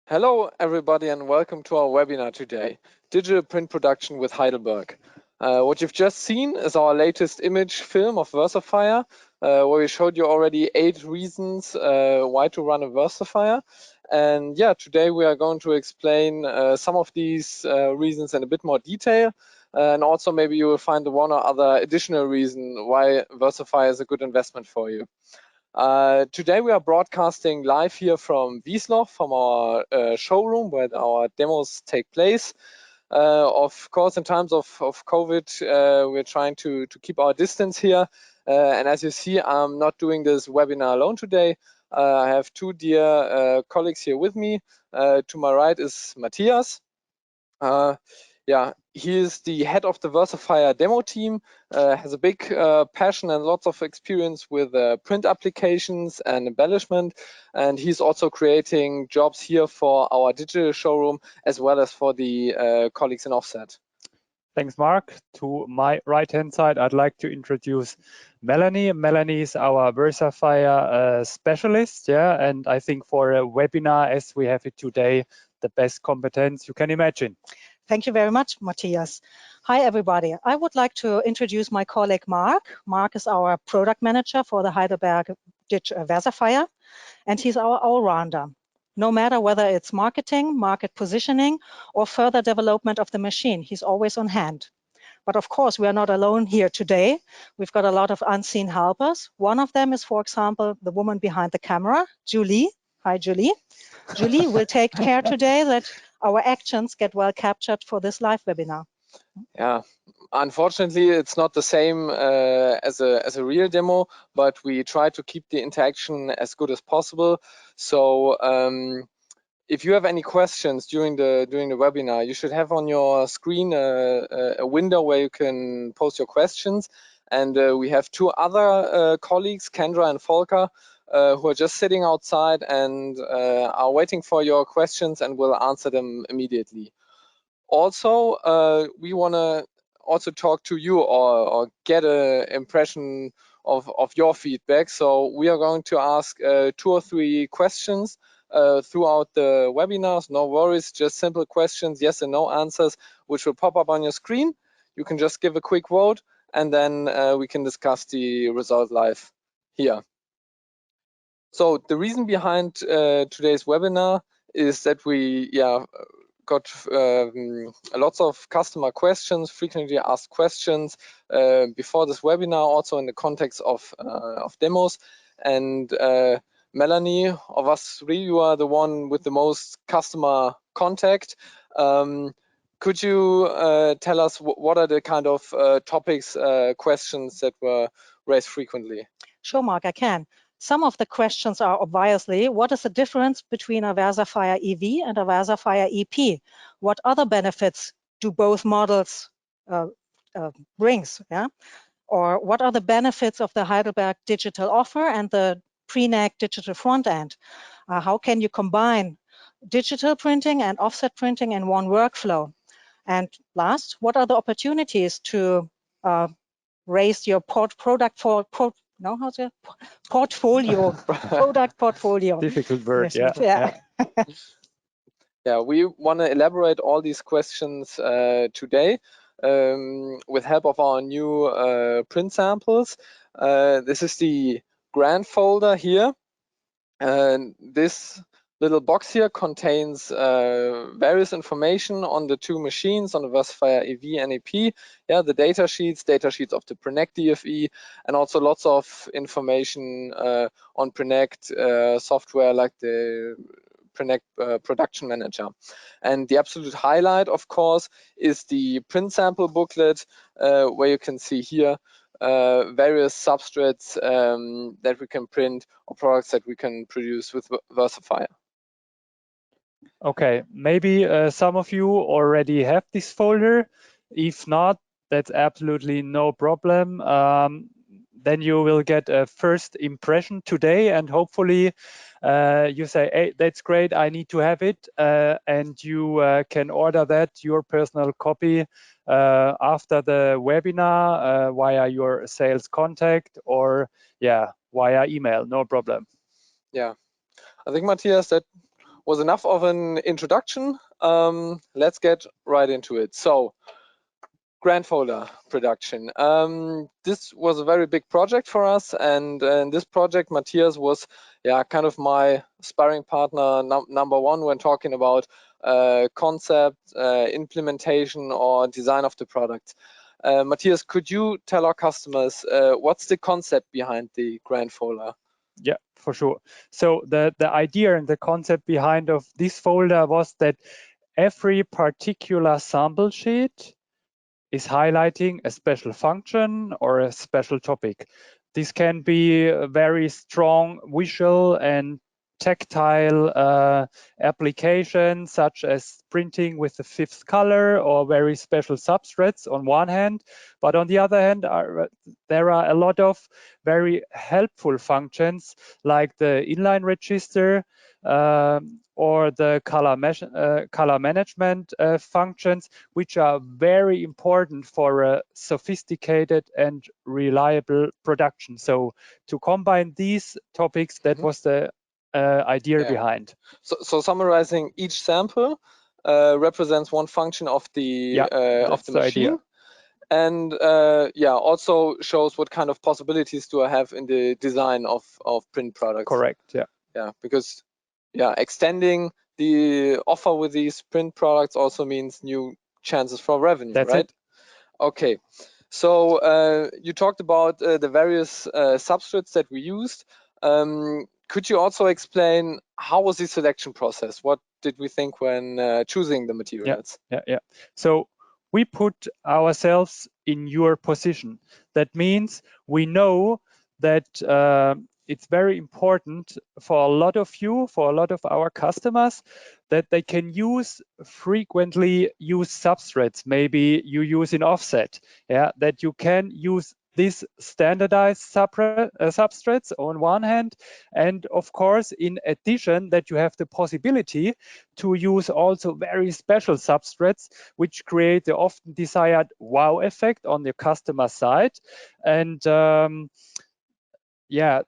Hello, everybody, and welcome to our webinar today, Digital Print Production with Heidelberg. What you've just seen is our latest image film of Versafire, where we showed you already 8 reasons why to run a Versafire. And yeah, today we are going to explain some of these reasons in a bit more detail. And also maybe you will find one or other additional reason why Versafire is a good investment for you. Today we are broadcasting live here from Wiesloch, from our showroom where our demos take place. Of course, in times of COVID, we're trying to keep our distance here. And as you see, I'm not doing this webinar alone today. I have 2 dear colleagues here with me. To my right is Matthias. Yeah, he is the head of the Versafire demo team, has a big passion and lots of experience with print applications and embellishment. And he's also creating jobs here for our digital showroom, as well as for the colleagues in Offset. Thanks, Mark. To my right-hand side, I'd like to introduce Melanie. Melanie is our Versafire specialist, and I think for a webinar as we have it today, the best competence you can imagine. Thank you very much, Matthias. Hi, everybody. I would like to introduce my colleague, Mark. Mark is our product manager for the Heidelberg Versafire, and he's our all-rounder. No matter whether it's marketing, market positioning, or further development of the machine, he's always on hand. But of course, we are not alone here today. We've got a lot of unseen helpers. One of them is, for example, the woman behind the camera, Julie. Hi, Julie. Julie will take care today that our actions get well captured for this live webinar. Yeah, unfortunately, it's not the same as a real demo, but we try to keep the interaction as good as possible. So if you have any questions during the webinar, you should have on your screen a window where you can post your questions. And we have 2 other colleagues, Kendra and Volker, who are just sitting outside and are waiting for your questions and will answer them immediately. Also, we want to also talk to you or get an impression of your feedback. So we are going to ask 2 or 3 questions throughout the webinars. No worries, just simple questions, yes and no answers, which will pop up on your screen. You can just give a quick vote, and then we can discuss the result live here. So the reason behind today's webinar is that we got lots of customer questions, frequently asked questions before this webinar, also in the context of demos. And Melanie, of us 3, you are the one with the most customer contact. Could you tell us what are the kind of topics, questions that were raised frequently? Sure, Mark, I can. Some of the questions are obviously, what is the difference between a Versafire EV and a Versafire EP? What other benefits do both models brings? Yeah? Or what are the benefits of the Heidelberg digital offer and the pre-NAC digital front end? How can you combine digital printing and offset printing in one workflow? And last, what are the opportunities to raise your product portfolio, product portfolio. Difficult word, yes, yeah. Yeah, we want to elaborate all these questions today with help of our new print samples. This is the grant folder here. And this little box here contains various information on the 2 machines, on the Versafire EV and EP. Yeah, the data sheets of the Prenect DFE, and also lots of information on Prenect software like the Prenect Production Manager. And the absolute highlight, of course, is the print sample booklet, where you can see here various substrates that we can print or products that we can produce with Versafire. Okay, maybe some of you already have this folder. If not, that's absolutely no problem. Then you will get a first impression today, and hopefully you say, hey, that's great, I need to have it, and you can order that, your personal copy, after the webinar via your sales contact or via email, no problem. Yeah, I think, Matthias, that was enough of an introduction. Let's get right into it. So, grand folder production. This was a very big project for us, and in this project, Matthias was kind of my sparring partner number one when talking about concept, implementation, or design of the product. Matthias, could you tell our customers what's the concept behind the grand folder? Yeah, for sure. So the idea and the concept behind of this folder was that every particular sample sheet is highlighting a special function or a special topic. This can be a very strong visual and tactile application, such as printing with the fifth color or very special substrates on one hand. But on the other hand, there are a lot of very helpful functions like the inline register or the color management functions, which are very important for a sophisticated and reliable production. So to combine these topics, that was the idea behind. So summarizing, each sample represents one function of the machine. Idea. And also shows what kind of possibilities do I have in the design of print products. Correct. Yeah, because extending the offer with these print products also means new chances for revenue. That's right? It. Okay. So you talked about the various substrates that we used. Could you also explain how was the selection process? What did we think when choosing the materials? Yeah. So we put ourselves in your position. That means we know that it's very important for a lot of you, for a lot of our customers, that they can frequently use substrates. Maybe you use in offset, that you can use these standardized substrates on one hand, and of course, in addition, that you have the possibility to use also very special substrates, which create the often desired wow effect on the customer side. And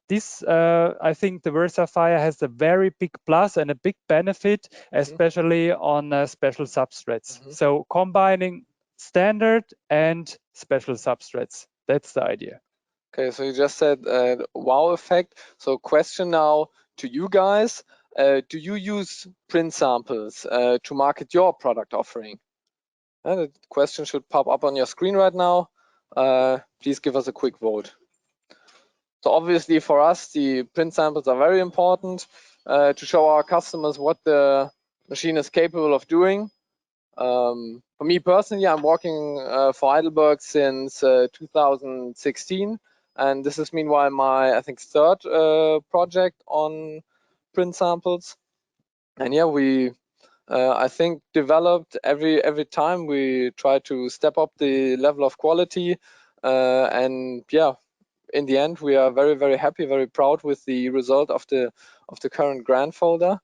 this I think the Versafire has a very big plus and a big benefit, especially on special substrates. So combining standard and special substrates. That's the idea. Okay, so you just said wow effect. So question now to you guys, do you use print samples to market your product offering? The question should pop up on your screen right now. Please give us a quick vote. So obviously for us, the print samples are very important to show our customers what the machine is capable of doing. For me personally, I'm working for Heidelberg since 2016, and this is meanwhile my, I think, third project on print samples. And we, I think, developed every time we try to step up the level of quality, and in the end, we are very, very happy, very proud with the result of the current grand folder.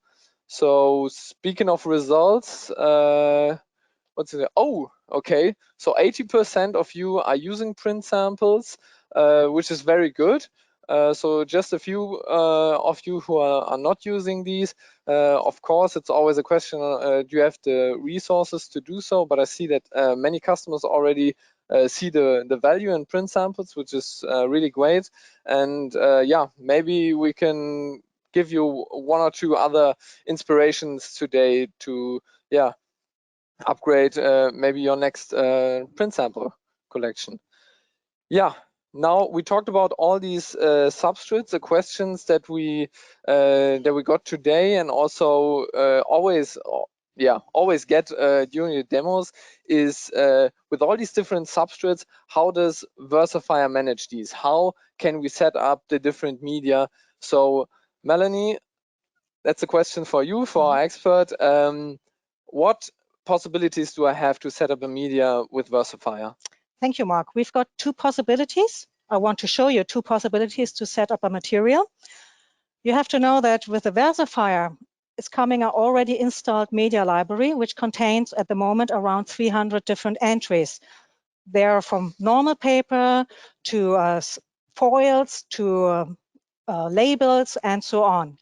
So speaking of results, what's it? Oh, okay. So 80% of you are using print samples, which is very good. So just a few of you who are not using these. Of course, it's always a question, do you have the resources to do so? But I see that many customers already see the value in print samples, which is really great. And maybe we can give you one or two other inspirations today to upgrade maybe your next print sample collection. Now we talked about all these substrates, the questions that we got today, and also always get during the demos is with all these different substrates, how does Versafire manage these? How can we set up the different media? So Melanie, that's a question for you, for our expert. What possibilities do I have to set up a media with Versafire? Thank you, Mark. We've got two possibilities. I want to show you two possibilities to set up a material. You have to know that with the Versafire, it's coming an already installed media library, which contains at the moment around 300 different entries. They are from normal paper to foils to labels and so on.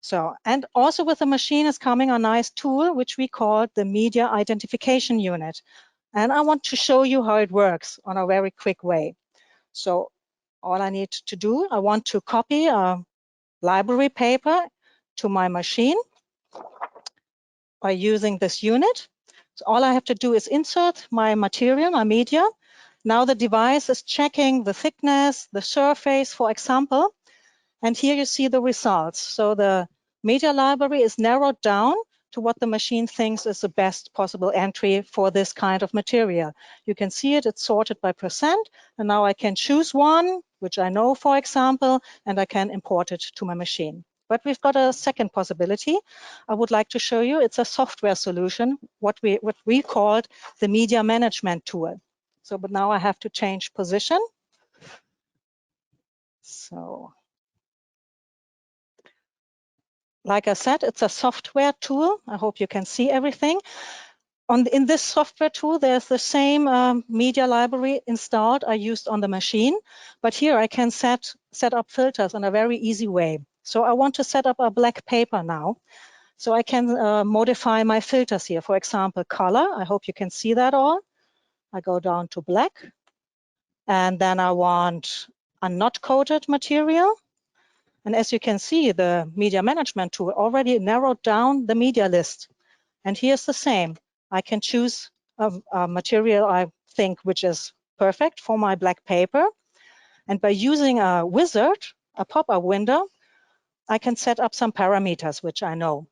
So, and also with the machine is coming a nice tool, which we call the Media Identification Unit. And I want to show you how it works on a very quick way. So all I need to do, I want to copy a library paper to my machine by using this unit. So all I have to do is insert my material, my media. Now the device is checking the thickness, the surface, for example. And here you see the results. So the media library is narrowed down to what the machine thinks is the best possible entry for this kind of material. You can see it, it's sorted by percent. And now I can choose one, which I know, for example, and I can import it to my machine. But we've got a second possibility. I would like to show you, it's a software solution, what we called the media management tool. So, but now I have to change position. So, like I said, it's a software tool. I hope you can see everything. In this software tool, there's the same media library installed I used on the machine, but here I can set up filters in a very easy way. So I want to set up a black paper now. So I can modify my filters here. For example, color. I hope you can see that all. I go down to black. And then I want a not coated material. And as you can see, the media management tool already narrowed down the media list. And here's the same. I can choose a material I think which is perfect for my black paper. And by using a wizard, a pop-up window, I can set up some parameters which I know.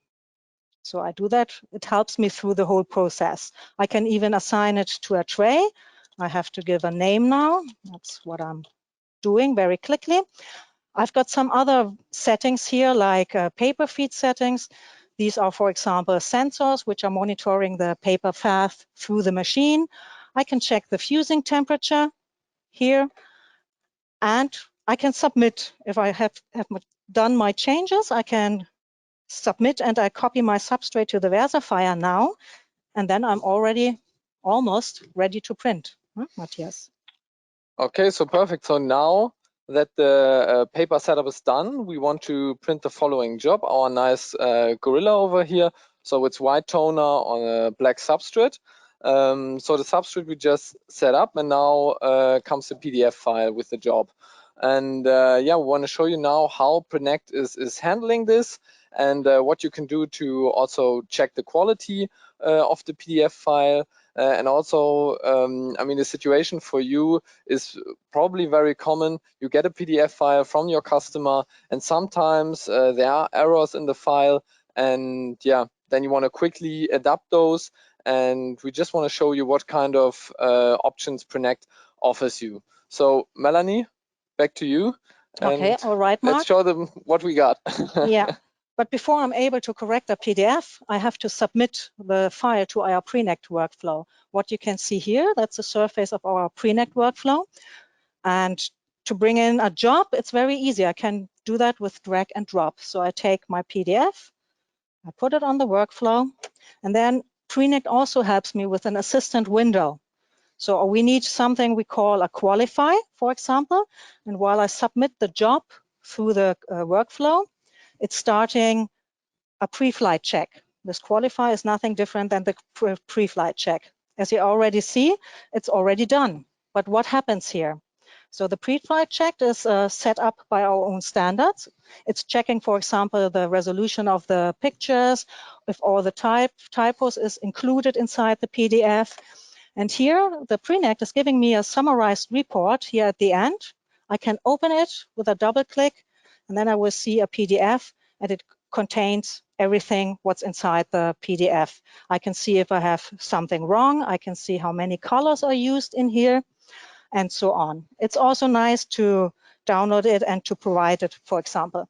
So I do that. It helps me through the whole process. I can even assign it to a tray. I have to give a name now. That's what I'm doing very quickly. I've got some other settings here, like paper feed settings. These are, for example, sensors which are monitoring the paper path through the machine. I can check the fusing temperature here, and I can submit. If I have done my changes, I can submit, and I copy my substrate to the Versafire now, and then I'm already almost ready to print. Huh, Matthias? Okay, so perfect. So now that the paper setup is done, we want to print the following job, our nice gorilla over here. So it's white toner on a black substrate. So the substrate we just set up, and now comes the PDF file with the job. And yeah, we want to show you now how Prenect is handling this, and what you can do to also check the quality of the PDF file. And also, I mean, the situation for you is probably very common. You get a PDF file from your customer, and sometimes there are errors in the file, and yeah, then you want to quickly adapt those. And we just want to show you what kind of options Prenect offers you. So, Melanie, back to you. Okay, all right, Mark. Let's show them what we got. Yeah. But before I'm able to correct a PDF, I have to submit the file to our Prenect workflow. What you can see here, that's the surface of our Prenect workflow. And to bring in a job, it's very easy. I can do that with drag and drop. So I take my PDF, I put it on the workflow, and then Prenect also helps me with an assistant window. So we need something we call a qualify, for example. And while I submit the job through the workflow, it's starting a pre-flight check. This qualify is nothing different than the pre-flight check. As you already see, it's already done. But what happens here? So the pre-flight check is set up by our own standards. It's checking, for example, the resolution of the pictures, if all the typos is included inside the PDF. And here, the Prenect is giving me a summarized report here at the end. I can open it with a double click, and then I will see a PDF, and it contains everything what's inside the PDF. I can see if I have something wrong. I can see how many colors are used in here, and so on. It's also nice to download it and to provide it, for example.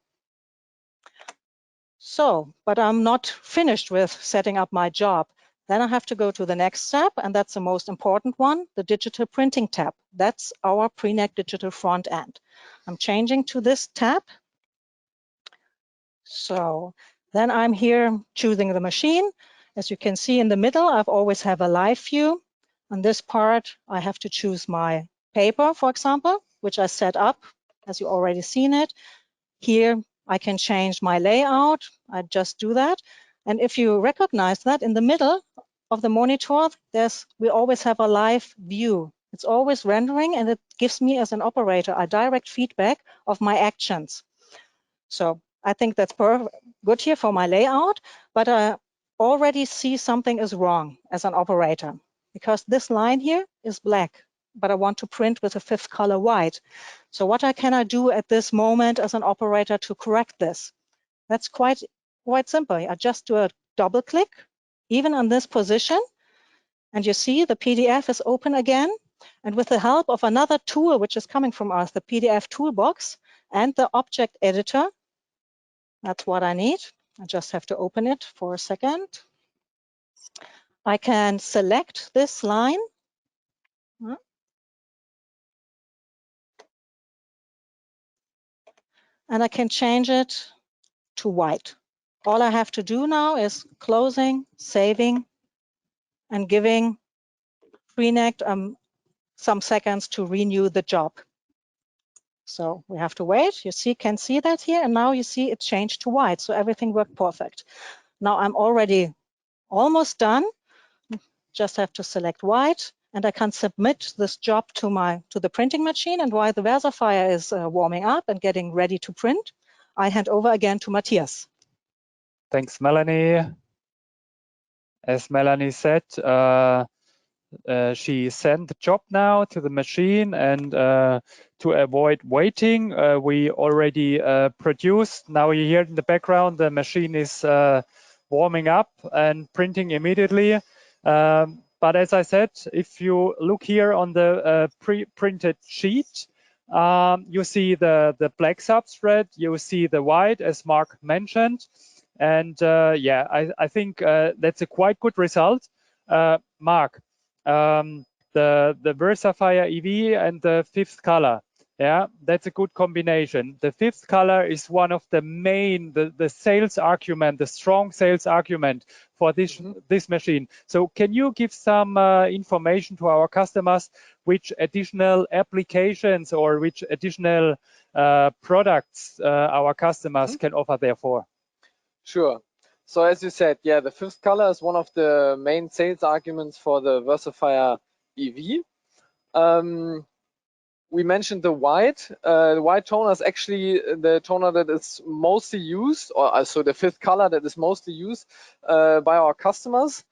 So, but I'm not finished with setting up my job. Then I have to go to the next step, and that's the most important one, the digital printing tab. That's our Prenect digital front end. I'm changing to this tab. So then I'm here choosing the machine. As you can see in the middle, I've always have a live view. On this part, I have to choose my paper, for example, which I set up, as you already seen it. Here, I can change my layout. I just do that. And if you recognize that in the middle of the monitor, we always have a live view. It's always rendering, and it gives me as an operator a direct feedback of my actions. So I think that's good here for my layout, but I already see something is wrong as an operator, because this line here is black, but I want to print with a fifth color white. So what can I do at this moment as an operator to correct this? That's quite simple. I just do a double click, even on this position, and you see the PDF is open again. And with the help of another tool, which is coming from us, the PDF toolbox and the object editor, that's what I need. I just have to open it for a second. I can select this line. And I can change it to white. All I have to do now is closing, saving, and giving Freenet some seconds to renew the job. So we have to wait. You can see that here, and now you see it changed to white. So everything worked perfect. Now I'm already almost done. Just have to select white, and I can submit this job to the printing machine. And while the Versafire is warming up and getting ready to print, I hand over again to Matthias. Thanks, Melanie. As Melanie said, she sent the job now to the machine, and to avoid waiting, we already produced. Now you hear in the background the machine is warming up and printing immediately. But as I said, if you look here on the pre-printed sheet, you see the black substrate, you see the white, as Mark mentioned. And yeah, I think that's a quite good result. Mark, the Versafire EV and the fifth color, yeah, that's a good combination. The fifth color is one of the main, the sales argument, the strong sales argument for this this machine. So can you give some information to our customers, which additional applications or which additional products our customers can offer therefore? Sure. So as you said, yeah, the fifth color is one of the main sales arguments for the Versafire EV. We mentioned the white. The white toner is actually the toner that is mostly used, or also the fifth color that is mostly used by our customers.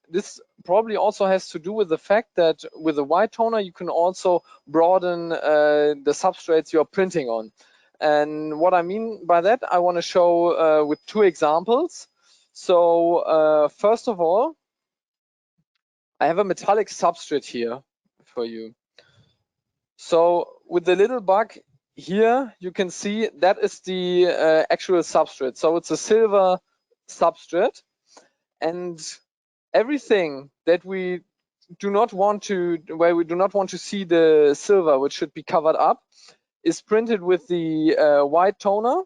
This probably also has to do with the fact that with the white toner, you can also broaden the substrates you're printing on. And what I mean by that, I want to show with two examples. So first of all, I have a metallic substrate here for you. So with the little bug here, you can see that is the actual substrate. So it's a silver substrate, and everything that we do not want to, where we do not want to see the silver, which should be covered up, is printed with the white toner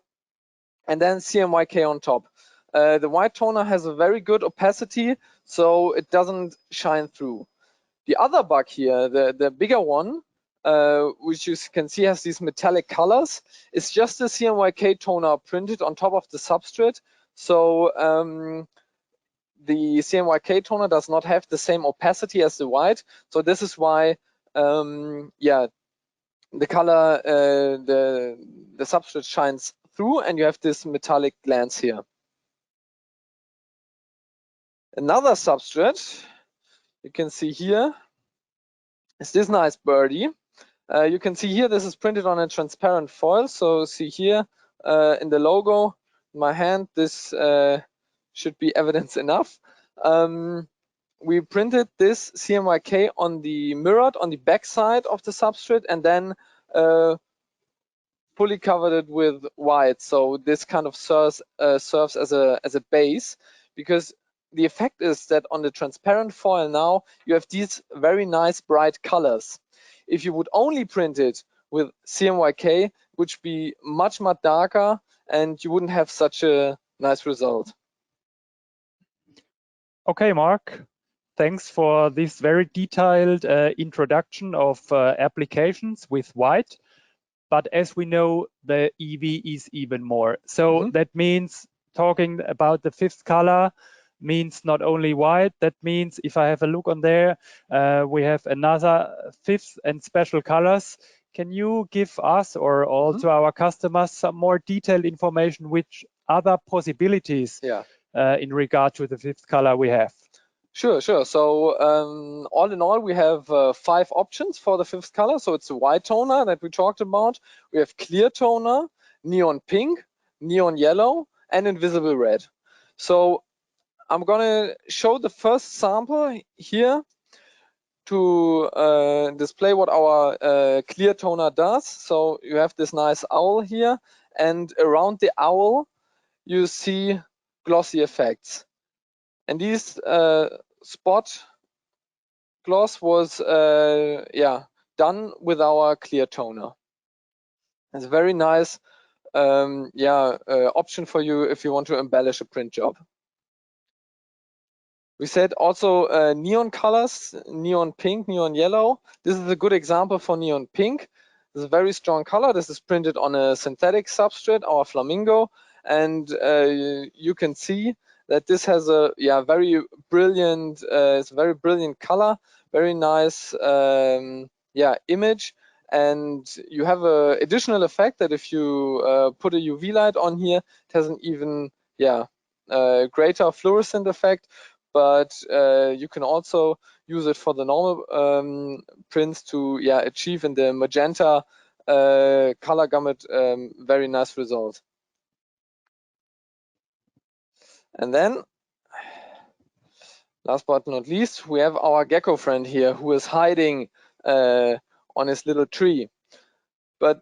and then CMYK on top. The white toner has a very good opacity, so it doesn't shine through. The other bug here, the bigger one, which you can see has these metallic colors, is just a CMYK toner printed on top of the substrate. So the CMYK toner does not have the same opacity as the white. So this is why, yeah, the color, the substrate shines through, and you have this metallic glance here. Another substrate you can see here is this nice birdie. You can see here, this is printed on a transparent foil. So see here in the logo, in my hand, this should be evidence enough. We printed this CMYK on the mirrored, on the back side of the substrate, and then fully covered it with white. So this kind of serves as a base, because the effect is that on the transparent foil now, you have these very nice bright colors. If you would only print it with CMYK, it would be much, much darker, and you wouldn't have such a nice result. Okay, Mark, thanks for this very detailed introduction of applications with white. but as we know, the EV is even more. So that means talking about the fifth color means not only white, that means if I have a look on there, we have another fifth and special colors. Can you give us or also our customers some more detailed information which other possibilities in regard to the fifth color we have? Sure. So all in all, we have 5 options for the fifth color. So it's a white toner that we talked about. We have clear toner, neon pink, neon yellow, and invisible red. So I'm gonna show the first sample here to display what our clear toner does. So you have this nice owl here, and around the owl you see glossy effects. And these spot gloss was done with our clear toner. It's a very nice option for you if you want to embellish a print job. We said also neon colors, neon pink, neon yellow. This is a good example for neon pink. This is a very strong color. This is printed on a synthetic substrate, our flamingo, and you can see that this has a very brilliant, it's a very brilliant color, very nice image, and you have an additional effect that if you put a UV light on here, it has an even greater fluorescent effect. But you can also use it for the normal prints to achieve in the magenta color gamut very nice result. And then, last but not least, we have our gecko friend here who is hiding on his little tree. But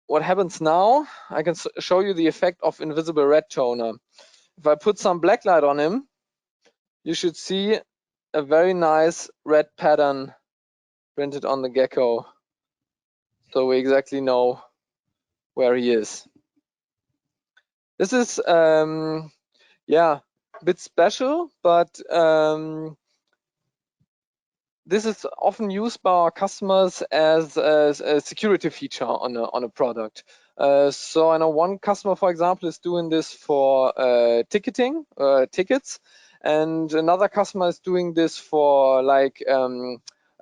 what happens now, I can show you the effect of invisible red toner. If I put some black light on him, you should see a very nice red pattern printed on the gecko. So we exactly know where he is. This is a bit special, but this is often used by our customers as a security feature on a product. So I know one customer, for example, is doing this for ticketing, tickets, and another customer is doing this for like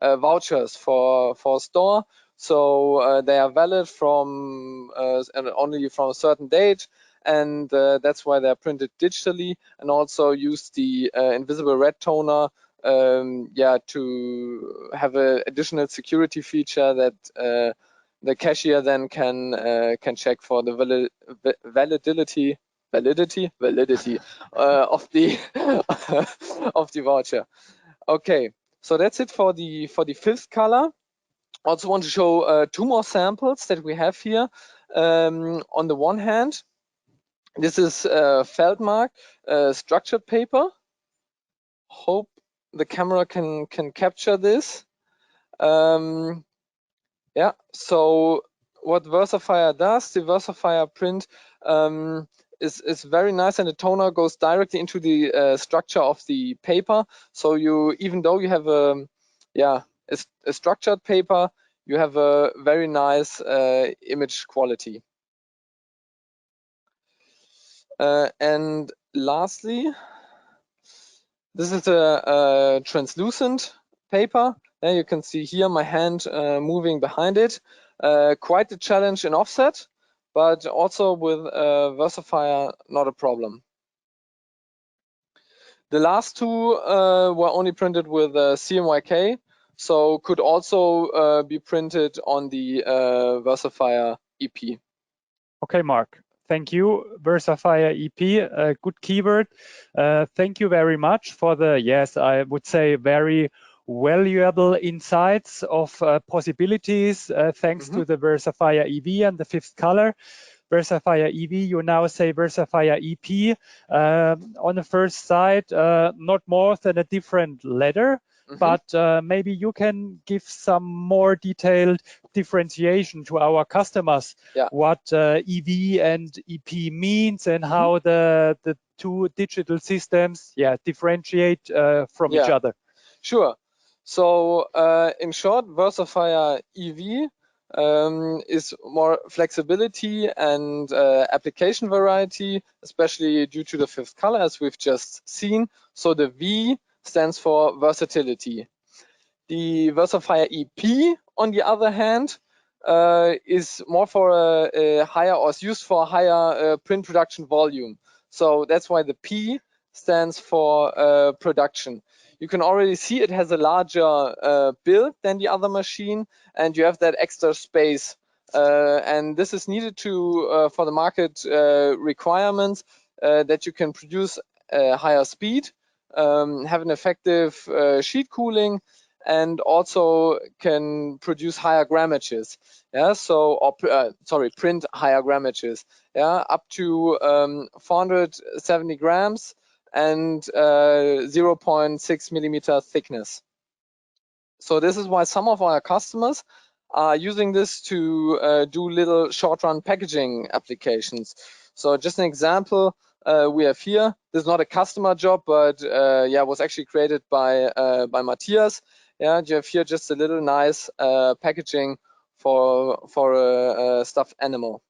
vouchers for a store. So they are valid from and only from a certain date, and that's why they're printed digitally, and also use the invisible red toner to have an additional security feature that the cashier then can check for the validity of the of the voucher. Okay, so that's it for the fifth color. Also want to show 2 more samples that we have here. On the one hand, this is Feldmark structured paper. Hope the camera can capture this. So what Versafire does, the Versafire print is very nice, and the toner goes directly into the structure of the paper. So even though you have a structured paper, you have a very nice image quality. And lastly, this is a translucent paper. You can see here my hand moving behind it. Quite a challenge in offset, but also with Versafire, not a problem. The last 2 were only printed with CMYK, so could also be printed on the Versafire EP. Okay, Mark. Thank you, Versafire EP, good keyword. Thank you very much for the, yes, I would say very valuable insights of possibilities thanks to the Versafire EV and the fifth color. Versafire EV, you now say Versafire EP. On the first side, not more than a different letter, but maybe you can give some more detailed differentiation to our customers, what EV and EP means and how the 2 digital systems differentiate from each other. Sure. So in short, Versafire EV is more flexibility and application variety, especially due to the fifth color, as we've just seen. So the V stands for versatility. The Versafire EP, on the other hand, is more for a higher, or is used for a higher print production volume. So that's why the P stands for production. You can already see it has a larger build than the other machine, and you have that extra space. And this is needed to for the market requirements that you can produce higher speed, have an effective sheet cooling, and also can produce higher grammages. Yeah, so print higher grammages. Yeah, up to 470 grams and 0.6 millimeter thickness. So this is why some of our customers are using this to do little short-run packaging applications. So just an example we have here. This is not a customer job, but yeah, was actually created by Matthias. Yeah, you have here just a little nice packaging for a stuffed animal.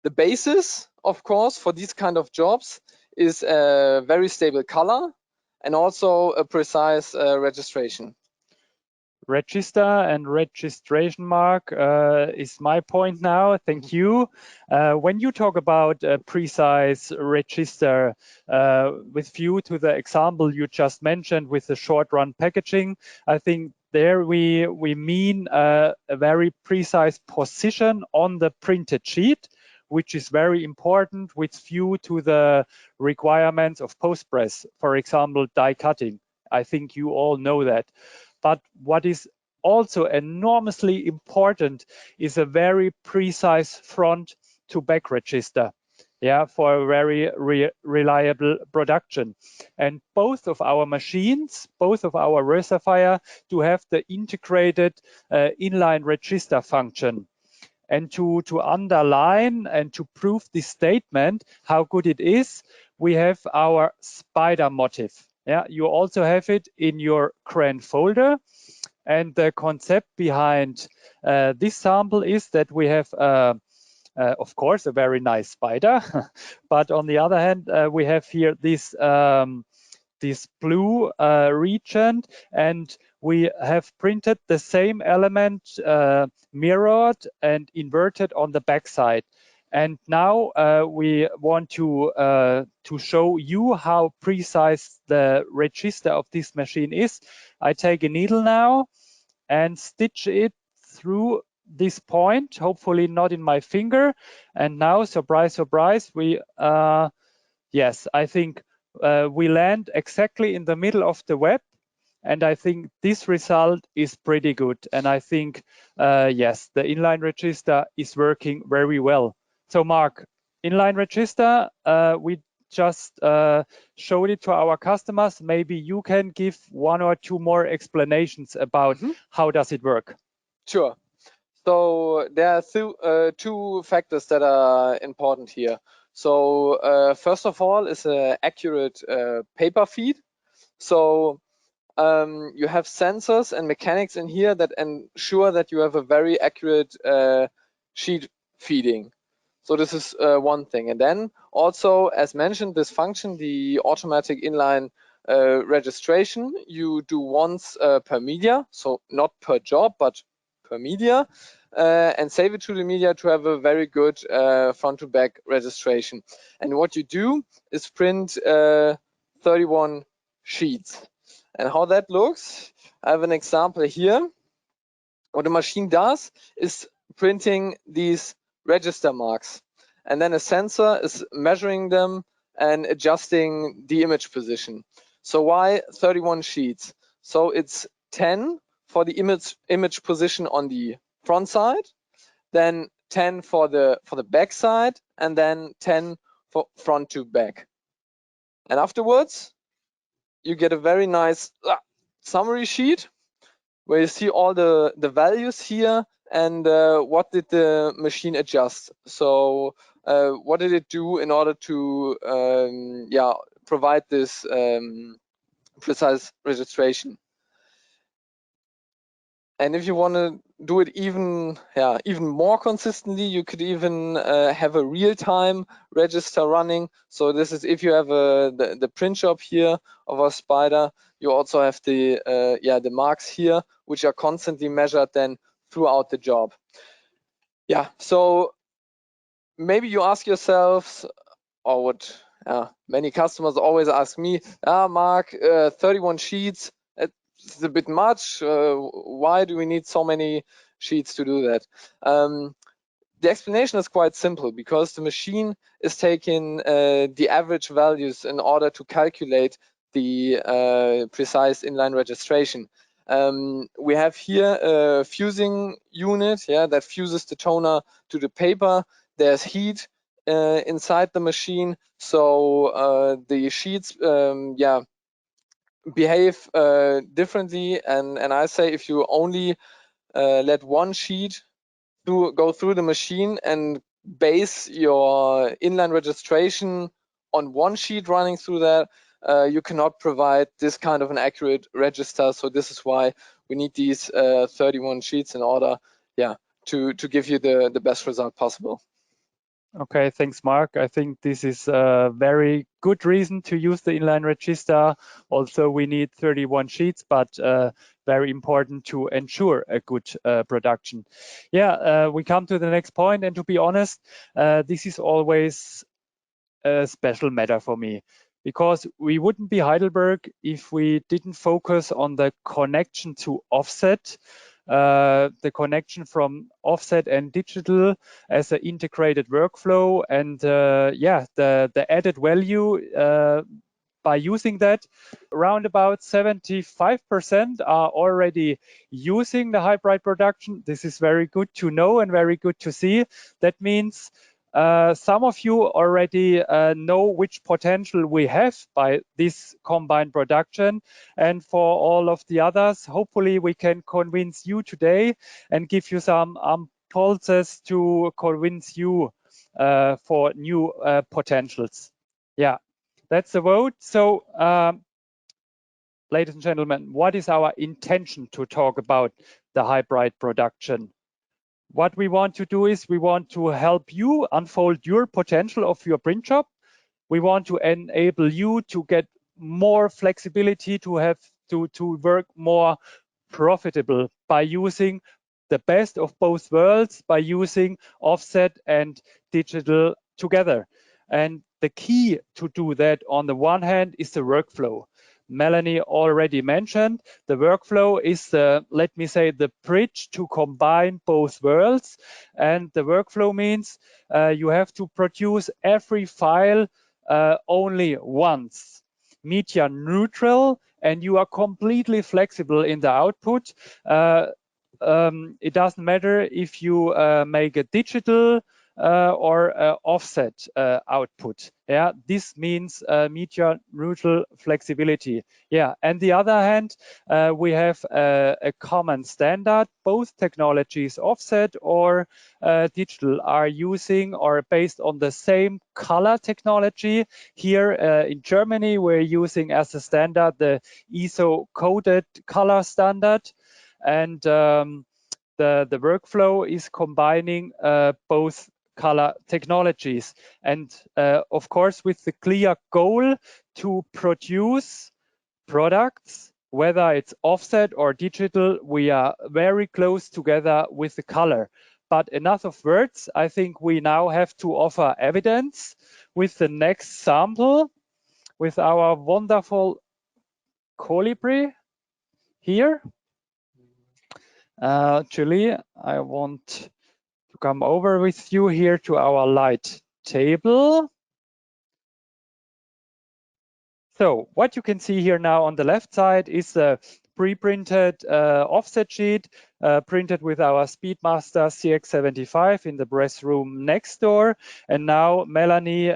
The basis, of course, for these kind of jobs is a very stable color and also a precise registration. Register and registration mark is my point now. Thank you. When you talk about a precise register, with view to the example you just mentioned with the short run packaging, I think there we mean a very precise position on the printed sheet, which is very important with view to the requirements of postpress, for example, die cutting. I think you all know that. But what is also enormously important is a very precise front to back register, yeah, for a very reliable production. And both of our machines, both of our Versafire, do have the integrated inline register function. And to underline and to prove this statement, how good it is, we have our spider motif. Yeah, you also have it in your CRAN folder. And the concept behind this sample is that we have, of course, a very nice spider, but on the other hand, we have here this this blue region, and we have printed the same element mirrored and inverted on the back side. And now we want to show you how precise the register of this machine is. I take a needle now and stitch it through this point, hopefully not in my finger. And now, surprise, surprise, we, yes, I think we land exactly in the middle of the web. And I think this result is pretty good. And I think, yes, the inline register is working very well. So Mark, inline register, we just showed it to our customers. Maybe you can give one or two more explanations about how does it work. Sure. So there are two factors that are important here. So first of all is an accurate paper feed. So you have sensors and mechanics in here that ensure that you have a very accurate sheet feeding. So this is one thing. And then also, as mentioned, this function, the automatic inline registration, you do once per media, so not per job, but per media, and save it to the media to have a very good front to back registration. And what you do is print 31 sheets. And how that looks, I have an example here. What the machine does is printing these register marks, and then a sensor is measuring them and adjusting the image position. So why 31 sheets? So it's 10 for the image position on the front side, then 10 for the back side, and then 10 for front to back. And afterwards, you get a very nice summary sheet where you see all the values here and what did the machine adjust. So what did it do in order to provide this precise registration. And if you want to do it even more consistently, you could even have a real-time register running. So this is if you have the print shop here of our spider, you also have the marks here, which are constantly measured then throughout the job. Yeah, so maybe you ask yourselves, or what many customers always ask me, Mark, 31 sheets, it's a bit much. Why do we need so many sheets to do that? The explanation is quite simple, because the machine is taking the average values in order to calculate the precise inline registration. We have here a fusing unit, that fuses the toner to the paper. There's heat inside the machine, so the sheets behave differently, and I say if you only let one sheet go through the machine and base your inline registration on one sheet running through that, you cannot provide this kind of an accurate register. So this is why we need these 31 sheets in order to give you the best result possible. Okay, thanks, Mark. I think this is a very good reason to use the inline register. Also, we need 31 sheets, but very important to ensure a good production. Yeah, we come to the next point, and to be honest, this is always a special matter for me, because we wouldn't be Heidelberg if we didn't focus on the connection to offset. The connection from offset and digital as an integrated workflow, and the added value by using that. Around about 75% are already using the hybrid production. This is very good to know and very good to see. That means some of you already know which potential we have by this combined production. And for all of the others, hopefully we can convince you today and give you some impulses to convince you for new potentials. Yeah, that's the vote. So, ladies and gentlemen, what is our intention to talk about the hybrid production? What we want to do is we want to help you unfold your potential of your print shop. We want to enable you to get more flexibility, to have to work more profitable by using the best of both worlds, by using offset and digital together. And the key to do that on the one hand is the workflow. Melanie already mentioned the workflow is let me say, the bridge to combine both worlds. And the workflow means you have to produce every file only once, media neutral, and you are completely flexible in the output. It doesn't matter if you make a digital or offset output. Yeah, this means media neutral flexibility. Yeah, and the other hand, we have a common standard. Both technologies, offset or digital, are using or based on the same color technology. Here in Germany, we're using as a standard the ISO coded color standard, and the workflow is combining both color technologies, and of course with the clear goal to produce products, whether it's offset or digital, we are very close together with the color. But enough of words, I think we now have to offer evidence with the next sample with our wonderful colibri here. Julie, I want to come over with you here to our light table. So what you can see here now on the left side is a pre-printed offset sheet printed with our Speedmaster CX75 in the press room next door. And now Melanie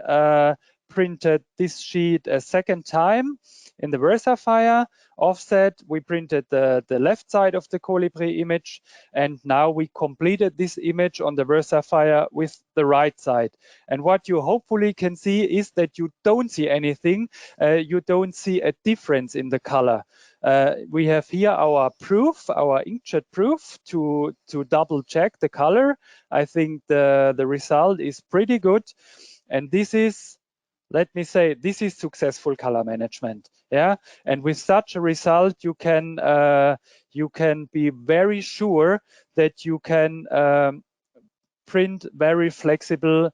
printed this sheet a second time in the Versafire offset. We printed the left side of the colibri image, and now we completed this image on the Versafire with the right side. And what you hopefully can see is that you don't see anything. You don't see a difference in the color. We have here our proof, our inkjet proof to double check the color. I think the result is pretty good. And this is, let me say, this is successful color management. Yeah, and with such a result, you can be very sure that you can print very flexible,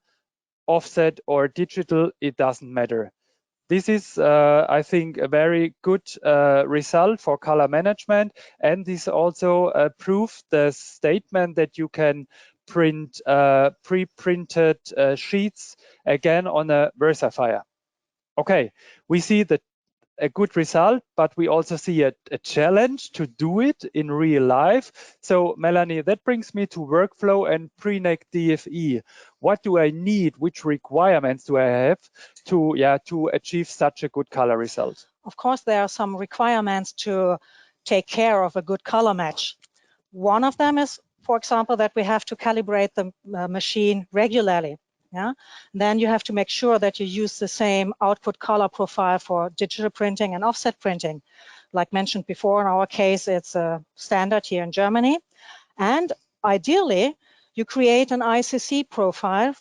offset or digital. It doesn't matter. This is, I think, a very good result for color management, and this also proves the statement that you can print pre-printed sheets again on a Versafire. Okay, we see that a good result, but we also see a challenge to do it in real life. So Melanie, that brings me to workflow and pre-neck DFE. What do I need? Which requirements do I have to achieve such a good color result? Of course, there are some requirements to take care of a good color match. One of them is, for example, that we have to calibrate the machine regularly. Yeah. Then you have to make sure that you use the same output color profile for digital printing and offset printing. Like mentioned before, in our case, it's a standard here in Germany. And ideally, you create an ICC profile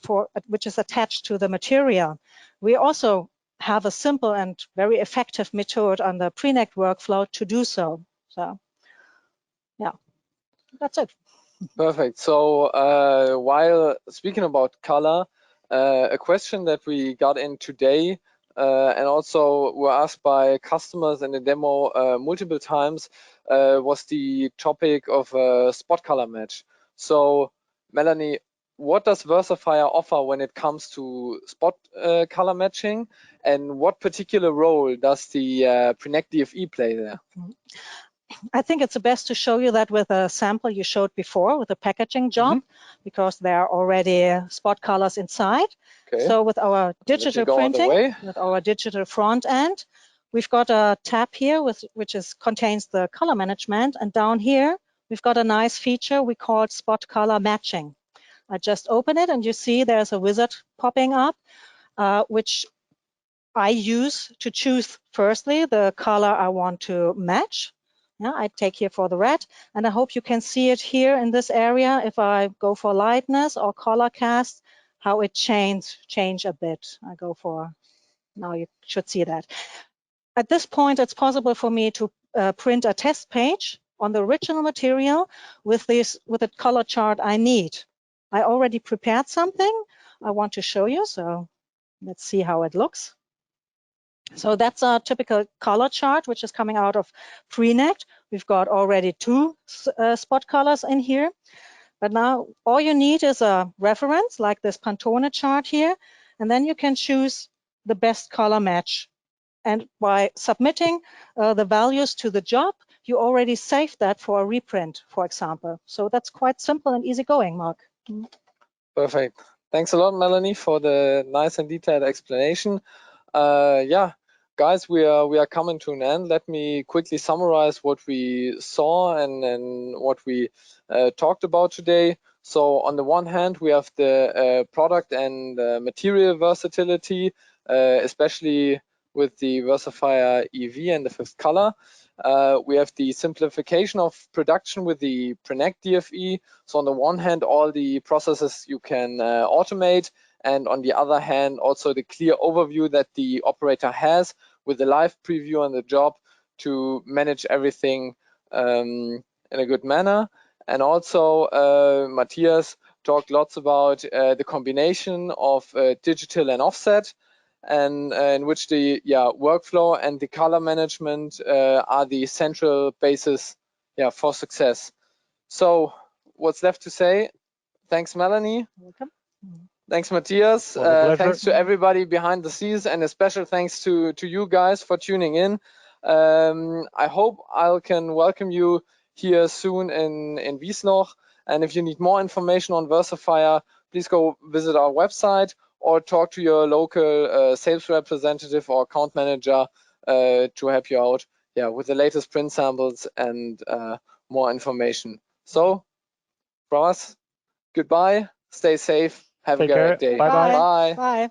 which is attached to the material. We also have a simple and very effective method on the pre-neck workflow to do so. So, yeah, that's it. Perfect. So while speaking about color, a question that we got in today and also were asked by customers in the demo multiple times was the topic of spot color match. So Melanie, what does Versafire offer when it comes to spot color matching, and what particular role does the pre-neck DFE play there? I think it's best to show you that with a sample you showed before with the packaging job, because there are already spot colors inside. Okay. So with our digital printing, with our digital front end, we've got a tab here which contains the color management, and down here we've got a nice feature we call spot color matching. I just open it and you see there's a wizard popping up, which I use to choose firstly the color I want to match. Yeah, I take here for the red, and I hope you can see it here in this area. If I go for lightness or color cast, how it change a bit. I go for, now you should see that. At this point, it's possible for me to print a test page on the original material with the color chart I need. I already prepared something I want to show you, so let's see how it looks. So that's a typical color chart, which is coming out of pre-neck. We've got already two spot colors in here. But now all you need is a reference like this Pantone chart here. And then you can choose the best color match. And by submitting the values to the job, you already saved that for a reprint, for example. So that's quite simple and easygoing, Mark. Perfect. Thanks a lot, Melanie, for the nice and detailed explanation. Yeah. Guys, we are coming to an end. Let me quickly summarize what we saw and what we talked about today. So on the one hand, we have the product and material versatility, especially with the Versafire EV and the fifth color. We have the simplification of production with the pre-neck DFE. So on the one hand, all the processes you can automate, and on the other hand, also the clear overview that the operator has with the live preview on the job to manage everything in a good manner. And also Matthias talked lots about the combination of digital and offset, and in which the workflow and the color management are the central basis for success. So what's left to say? Thanks, Melanie. Welcome. Thanks, Matthias. Thanks to everybody behind the scenes, and a special thanks to you guys for tuning in. I hope I can welcome you here soon in Wiesloch. And if you need more information on Versafire, please go visit our website or talk to your local sales representative or account manager to help you out with the latest print samples and more information. So from us, goodbye, stay safe. Have a great day. Bye-bye. Bye.